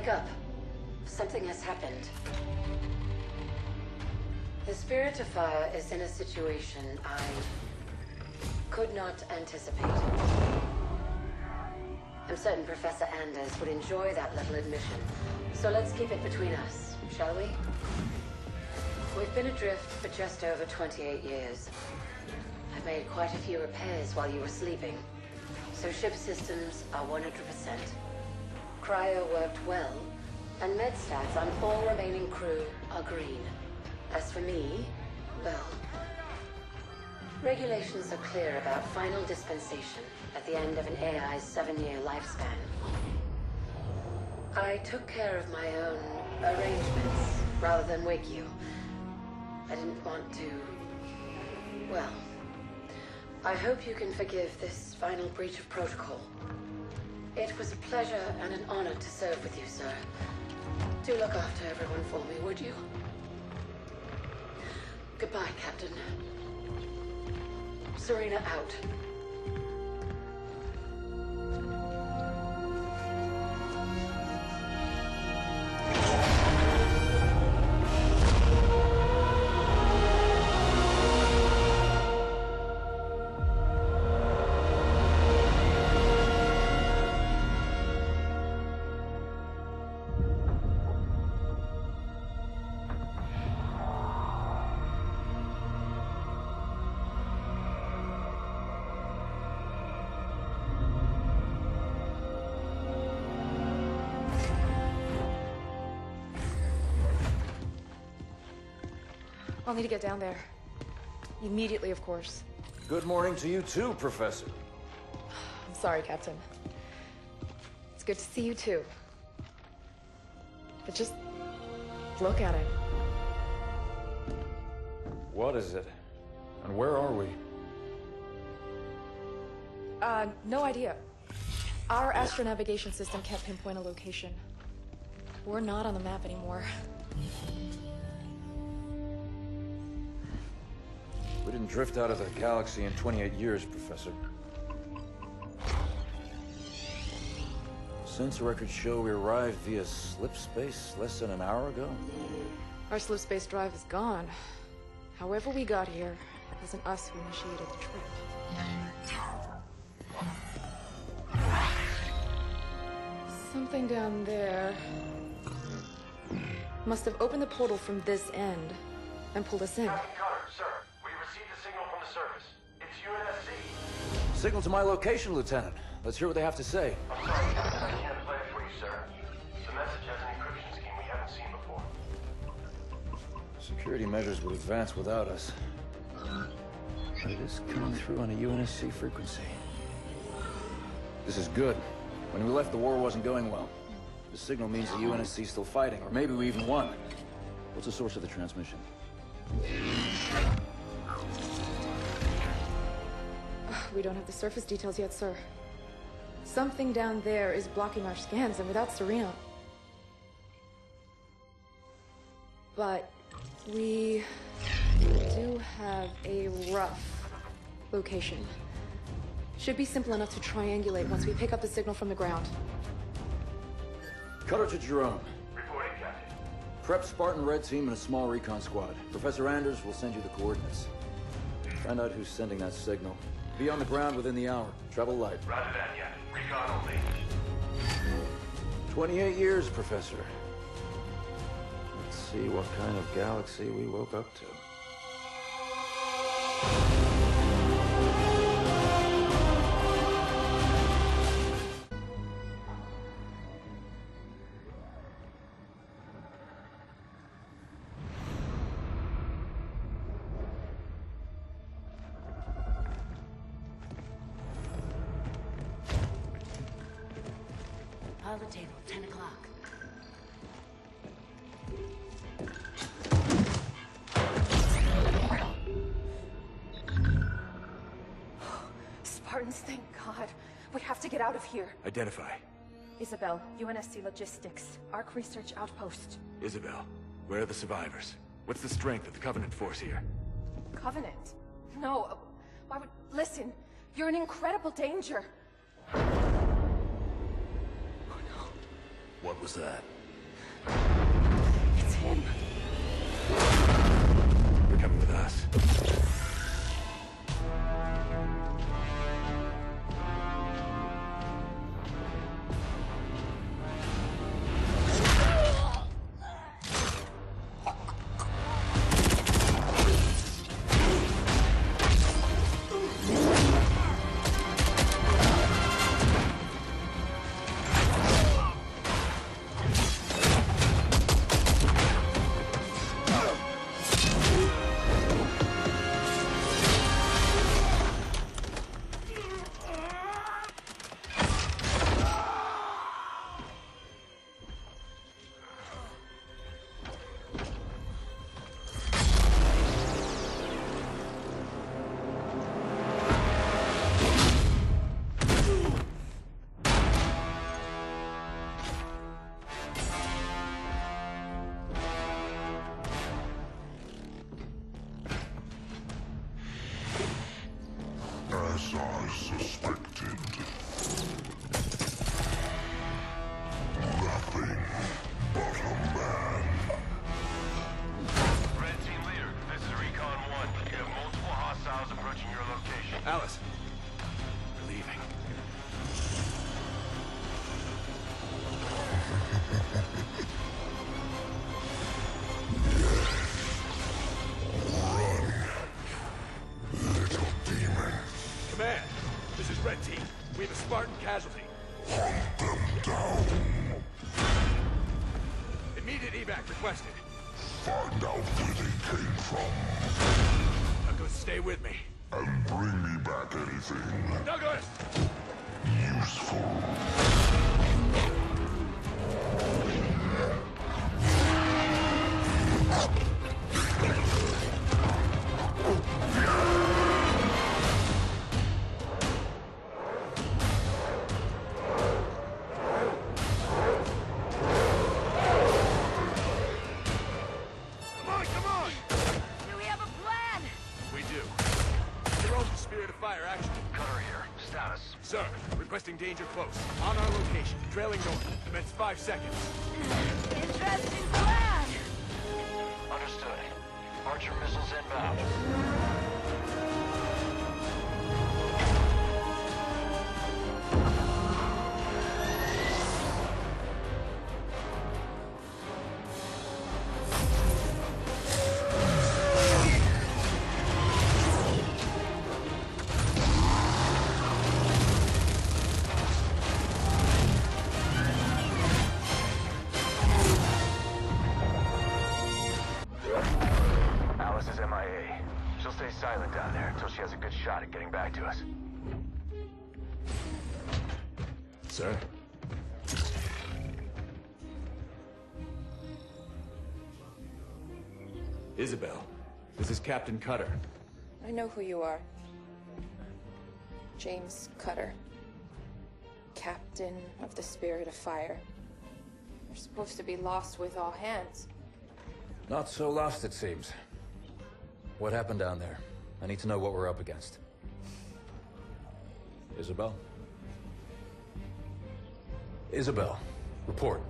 Wake up. Something has happened. The Spirit of Fire is in a situation I could not anticipate. I'm certain Professor Anders would enjoy that little admission. So let's keep it between us, shall we? We've been adrift for just over 28 years. I've made quite a few repairs while you were sleeping, so ship systems are 100%. Cryo worked well, and med stats on all remaining crew are green. As for me, well, regulations are clear about final dispensation at the end of an AI's 7-year lifespan. I took care of my own arrangements rather than wake you. I didn't want to... well, I hope you can forgive this final breach of protocol. It was a pleasure and an honor to serve with you, sir. Do look after everyone for me, would you? Goodbye, Captain. Serena out. I'll need to get down there. Immediately, of course. Good morning to you too, Professor. I'm sorry, Captain. It's good to see you too. But just look at it. What is it? And where are we? No idea. Our astronavigation system can't pinpoint a location. We're not on the map anymore. We didn't drift out of the galaxy in 28 years, Professor. Since records show we arrived via slip space less than an hour ago. Our slip space drive is gone. However we got here, it wasn't us who initiated the trip. Something down there must have opened the portal from this end and pulled us in. Captain Cutter, sir. We received a signal from the surface. It's UNSC. Signal to my location, Lieutenant. Let's hear what they have to say. I'm sorry, Captain. I can't play it for you, sir. The message has an encryption scheme we haven't seen before. Security measures would advance without us. But it is coming through on a UNSC frequency. This is good. When we left, the war wasn't going well. The signal means the UNSC's still fighting, or maybe we even won. What's the source of the transmission? We don't have the surface details yet, sir. Something down there is blocking our scans, and without Serena... But we do have a rough location. Should be simple enough to triangulate once we pick up the signal from the ground. Cutter to Jerome. Reporting, Captain. Prep Spartan Red Team and a small recon squad. Professor Anders will send you the coordinates. Find out who's sending that signal. Be on the ground within the hour. Travel light. Roger that, yeah. Recon only. 28 years, Professor. Let's see what kind of galaxy we woke up to. Pilot table, 10 o'clock. Spartans, thank God. We have to get out of here. Identify. Isabel, UNSC Logistics, Arc Research Outpost. Isabel, where are the survivors? What's the strength of the Covenant force here? Covenant? No, why would... Listen, you're in incredible danger. What was that? It's him. You're coming with us. As I suspected. Nothing but a man. Red Team Leader, this is Recon 1. You have multiple hostiles approaching your location. Alice. We're leaving. Little demon. Command, this is Red Team. We have a Spartan casualty. Hunt them down. Immediate evac requested. Find out where they came from. Douglas, stay with me. And bring me back anything Douglas! useful. Come on! Do we have a plan? We do. You're on the Spirit of Fire action. Cutter here. Status. Sir, requesting danger close. On our location, trailing north. Commence 5 seconds. Interesting plan. Understood. Archer missiles inbound. Alice is MIA. She'll stay silent down there until she has a good shot at getting back to us. Sir? Isabel, this is Captain Cutter. I know who you are. James Cutter. Captain of the Spirit of Fire. You're supposed to be lost with all hands. Not so lost, it seems. What happened down there? I need to know what we're up against. Isabel? Isabel, report.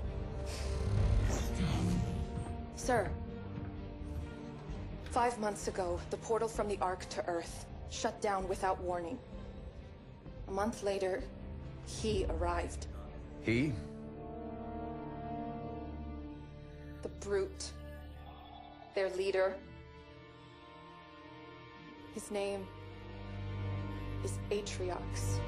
Sir. 5 months ago, the portal from the Ark to Earth shut down without warning. A month later, he arrived. He? The Brute. Their leader. His name is Atriox.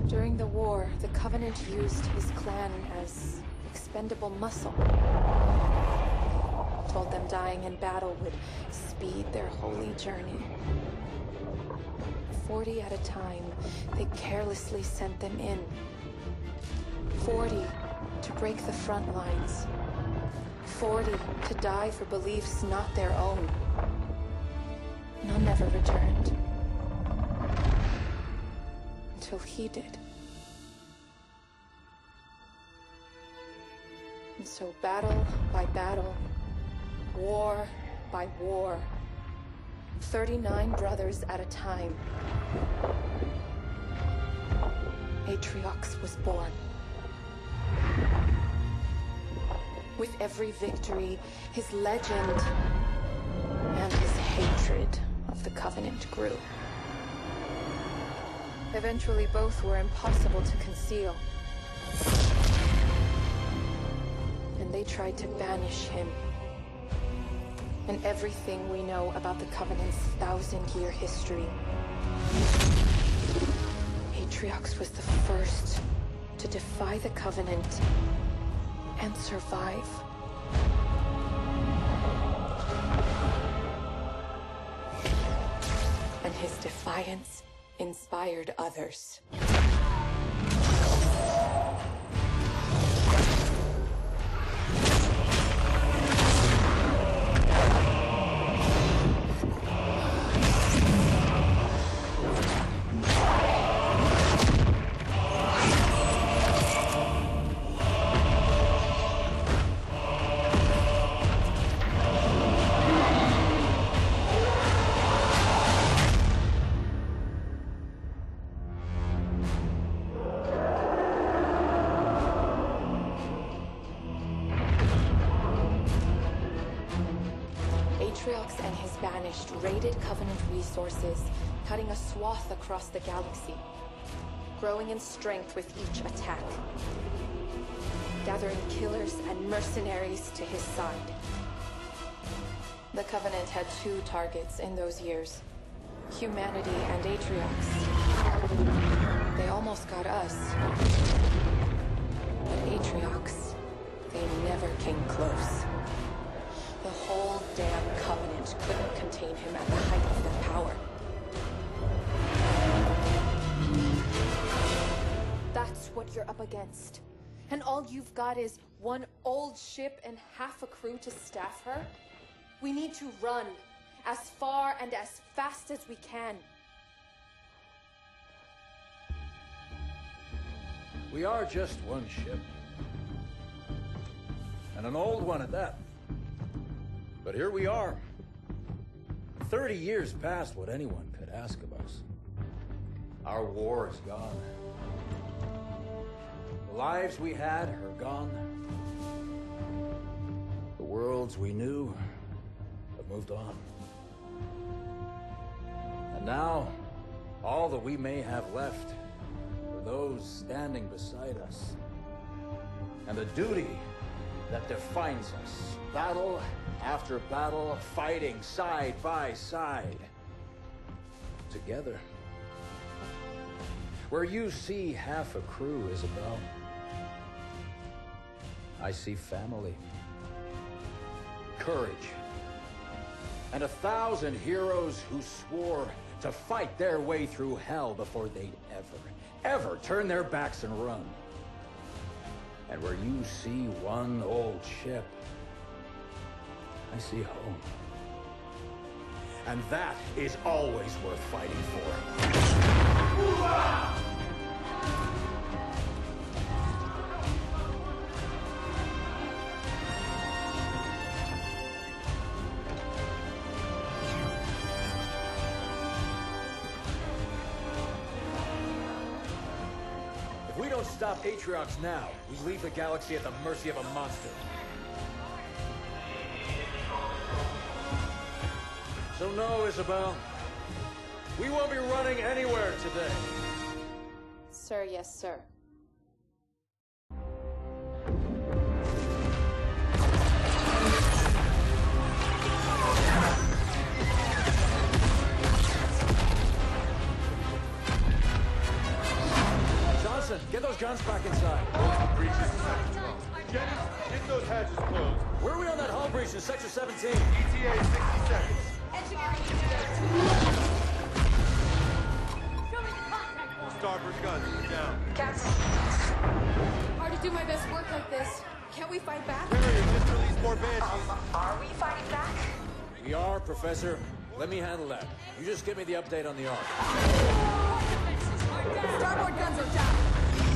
During the war, the Covenant used his clan as expendable muscle. Told them dying in battle would speed their holy journey. 40 at a time, they carelessly sent them in. 40 to break the front lines. 40 to die for beliefs not their own. None ever returned. Until he did. And so battle by battle, war by war, 39 brothers at a time. Atriox was born. With every victory, his legend and his hatred of the Covenant grew. Eventually, both were impossible to conceal. And they tried to banish him. And everything we know about the Covenant's 1,000-year history. Atriox was the first to defy the Covenant and survive. And his defiance inspired others. Atriox and his Banished raided Covenant resources, cutting a swath across the galaxy, growing in strength with each attack, gathering killers and mercenaries to his side. The Covenant had two targets in those years: humanity and Atriox. They almost got us. But Atriox, they never came close. The whole damn Covenant couldn't contain him at the height of their power. That's what you're up against. And all you've got is one old ship and half a crew to staff her? We need to run as far and as fast as we can. We are just one ship. And an old one at that. But here we are. 30 years past what anyone could ask of us. Our war is gone. The lives we had are gone. The worlds we knew have moved on. And now, all that we may have left are those standing beside us. And the duty that defines us. Battle after battle, fighting side by side. Together. Where you see half a crew, Isabel, I see family. Courage. And 1,000 heroes who swore to fight their way through hell before they'd ever turn their backs and run. And where you see one old ship, I see home. And that is always worth fighting for. If we don't stop Atriox now, we leave the galaxy at the mercy of a monster. So no, Isabel. We won't be running anywhere today. Sir, yes, sir. Johnson, get those guns back inside. Breaches in Sector 12. Get those hatches closed. Where are we on that hull breach in Sector 17? ETA 60 seconds. Starboard guns, down. Captain. Hard to do my best work like this. Can't we fight back? Carrier, just release more banshees. Are we fighting back? We are, Professor. Let me handle that. You just give me the update on the Ark. Starboard guns are down.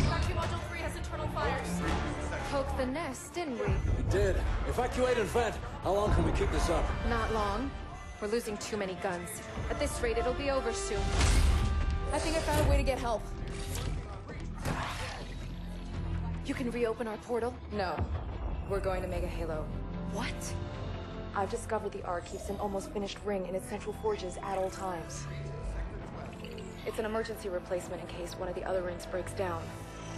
Vacuum Module 3 has internal fires. Poked the nest, didn't we? We did. Evacuate and vent. How long can we keep this up? Not long. We're losing too many guns. At this rate, it'll be over soon. I think I found a way to get help. You can reopen our portal? No. We're going to Mega Halo. What? I've discovered the Ark keeps an almost finished ring in its central forges at all times. It's an emergency replacement in case one of the other rings breaks down.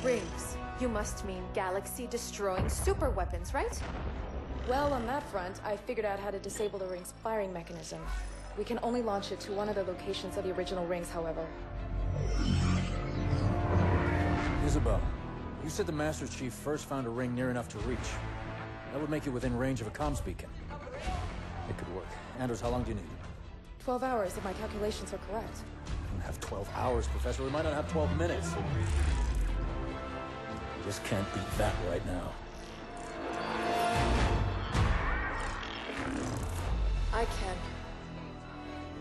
Rings. You must mean galaxy-destroying super weapons, right? Well, on that front, I figured out how to disable the ring's firing mechanism. We can only launch it to one of the locations of the original rings, however. Isabel, you said the Master Chief first found a ring near enough to reach. That would make it within range of a comms beacon. It could work. Anders, how long do you need? 12 hours, if my calculations are correct. We don't have 12 hours, Professor. We might not have 12 minutes. We just can't beat that right now. I can.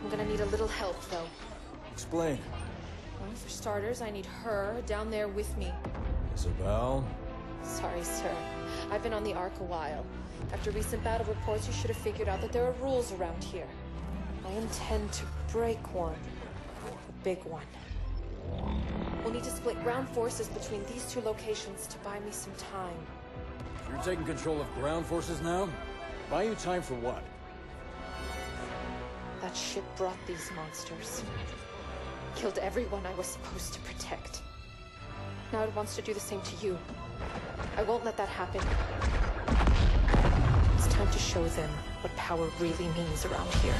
I'm gonna need a little help, though. Explain. Well, for starters, I need her down there with me. Isabel? Sorry, sir. I've been on the Ark a while. After recent battle reports, you should have figured out that there are rules around here. I intend to break one. A big one. We'll need to split ground forces between these two locations to buy me some time. You're taking control of ground forces now? Buy you time for what? That ship brought these monsters. Killed everyone I was supposed to protect. Now it wants to do the same to you. I won't let that happen. It's time to show them what power really means around here.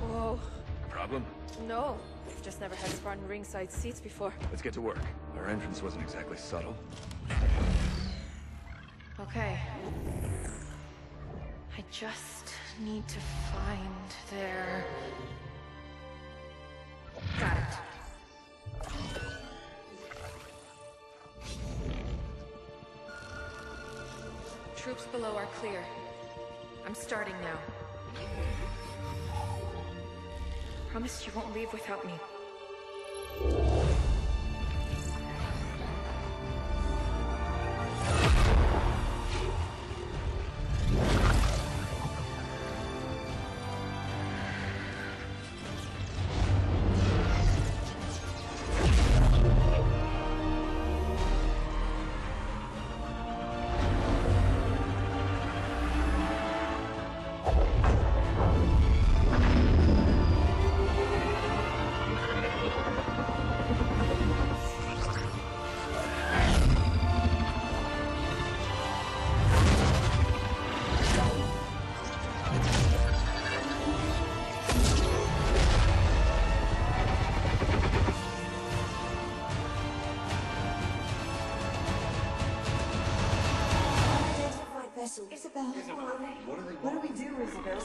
Whoa. Problem? No. We've just never had Spartan ringside seats before. Let's get to work. Our entrance wasn't exactly subtle. Okay. I just need to find their... Got it. Troops below are clear. I'm starting now. Promise you won't leave without me. Isabel. What do we do, Isabel?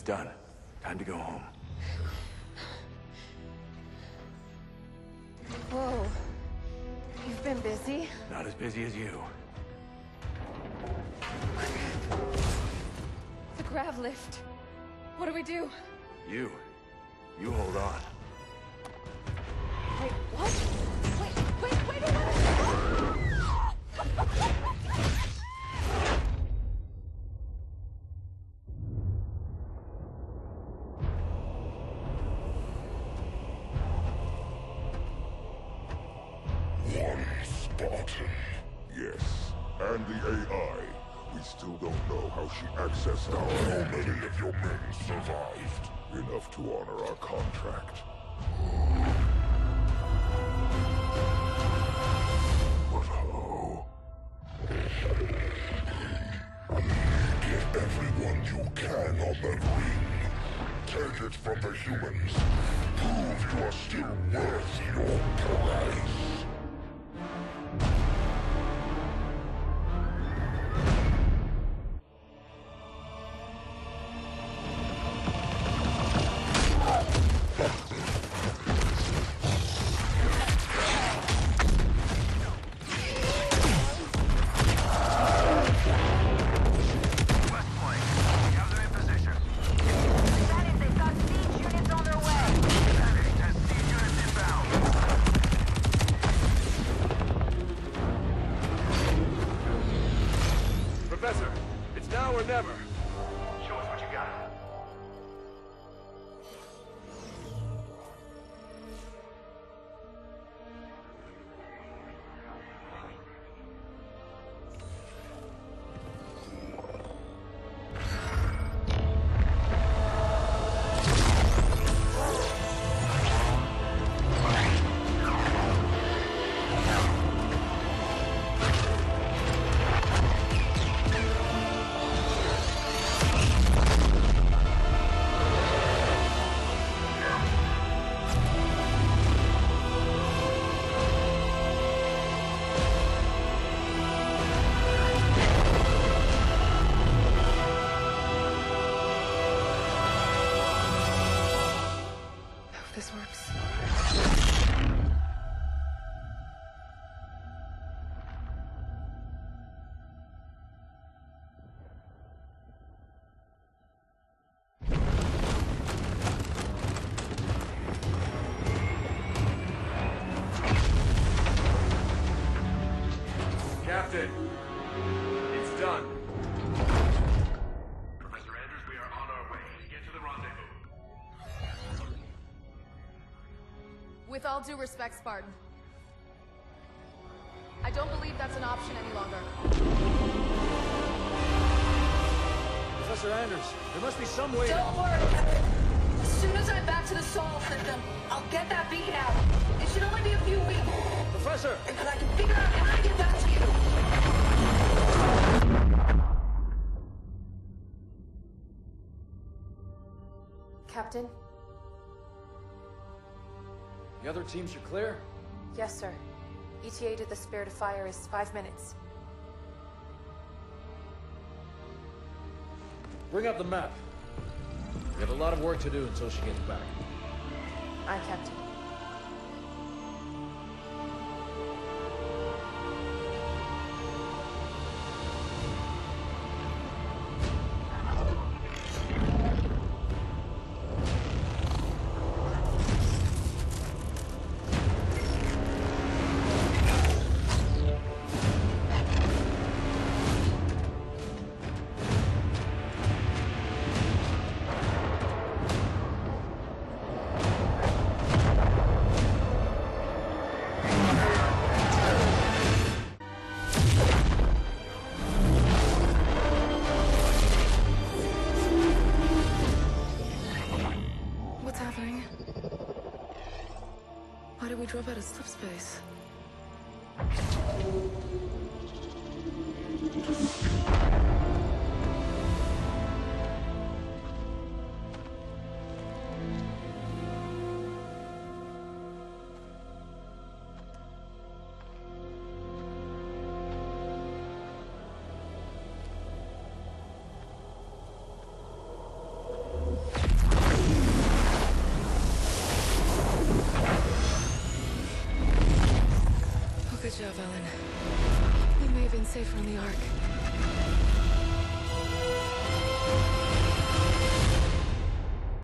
It's done. Time to go home. Whoa. You've been busy. Not as busy as you. The grav lift. What do we do? You hold on. Wait, what? Wait a minute! One Spartan. Yes, and the AI. We still don't know how she accessed our... How many of your men survived? Enough to honor our contract. But how? Get everyone you can on that ring. Take it from the humans. Prove you are still worth your price. Professor, it's now or never. Show us what you got. This works. Captain, it's done. Professor Andrews, we are on our way. Get to the rendezvous. With all due respect, Spartan, I don't believe that's an option any longer. Professor Anders, there must be some way... Don't worry, Kevin. As soon as I'm back to the Sol system, I'll get that beacon out. It should only be a few weeks. Professor! Because I can figure out how to get back to you. Captain? The other teams are clear? Yes, sir. ETA to the Spirit of Fire is 5 minutes. Bring up the map. We have a lot of work to do until she gets back. Aye, Captain. What's happening? Why did we drop out of slip space? job, Ellen. We may have been safer on the Ark.